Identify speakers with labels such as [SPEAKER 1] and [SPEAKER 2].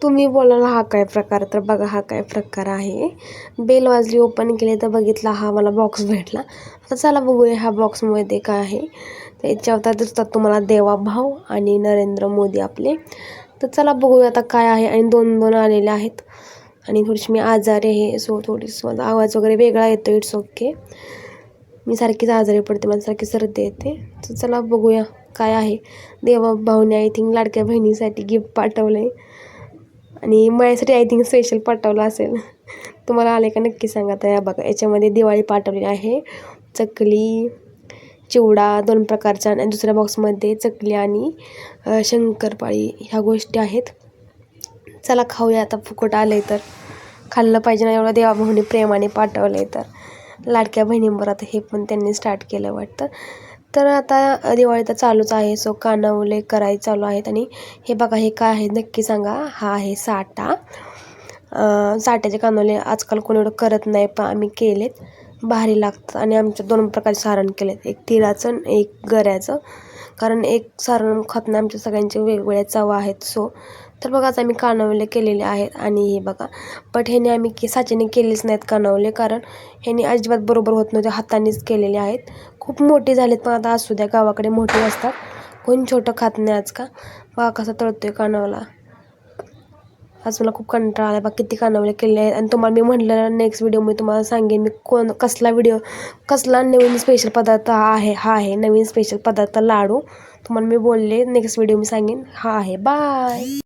[SPEAKER 1] तुम्ही बोलाल हा काय प्रकार, तर बघा हा काय प्रकार आहे. बेल वाजली, ओपन केले तर बघितला हा मला बॉक्स भेटला. तर चला बघूया ह्या बॉक्समध्ये काय आहे. तर याच्यावर दिसतात तुम्हाला देवाभाऊ आणि नरेंद्र मोदी आपले. तर चला बघूया आता काय आहे. आणि 2-2 आलेले आहेत. आणि थोडीशी मी आजारी आहे, सो थोडीशी माझा आवाज वगैरे वेगळा येतो. It's okay. मी सारखीच आजारी पडते, मला सारखी सर्दी येते. तर चला बघूया काय आहे. देवाभाऊने आय थिंक लाडक्या बहिणीसाठी गिफ्ट पाठवलं आहे. आणि माझ्यासाठी आय थिंक स्पेशल पाठवलं असेल. तुम्हाला आले का नक्की सांगा. तर बघा याच्यामध्ये दिवाळी पाठवली आहे, चकली, चिवडा 2 प्रकारचा. आणि दुसऱ्या बॉक्समध्ये चकली आणि शंकरपाळी ह्या गोष्टी आहेत. चला खाऊया आता, फुकट आलं आहे तर खाल्लं पाहिजे ना. एवढं देवाभाऊने प्रेमाने पाठवलं आहे तर. लाडक्या बहिणींवर आता हे पण त्यांनी स्टार्ट केलं वाटतं. तर आता दिवाळी तर चालूच आहे, सो कानवले करायचे चालू आहेत. आणि हे बघा हे काय आहे नक्की सांगा. हा आहे साटा. साट्याचे कानवले आजकाल कोणी एवढं करत नाही, पण आम्ही केलेत, भारी लागतात. आणि आमच्या 2 प्रकारचे सारण केलेत, एक तिळाचं आणि एक गऱ्याचं. कारण एक सारण खात नाही, आमच्या सगळ्यांचे वेगवेगळ्या चव आहेत. सो तर बघाच आम्ही कानवले केलेले आहेत. आणि हे बघा, बट ह्याने आम्ही साचेने केलेच नाहीत कानवले, कारण ह्याने अजिबात बरोबर होत नव्हते. हातानेच केलेले आहेत. खूप मोठे झालेत, पण आता असू द्या, गावाकडे मोठे असतात, कोण छोटं खात नाही आज का. बघा कसा तळतोय कानवला. आज मला खूप कंटाळा आला. बघा किती कानवले केले आहेत. आणि तुम्हाला मी म्हटलं नेक्स्ट व्हिडिओ मी तुम्हाला सांगेन मी कसला नवीन स्पेशल पदार्थ हा आहे नवीन स्पेशल पदार्थ लाडू. तुम्हाला मी बोलले नेक्स्ट व्हिडिओ मी सांगेन. हा आहे. बाय.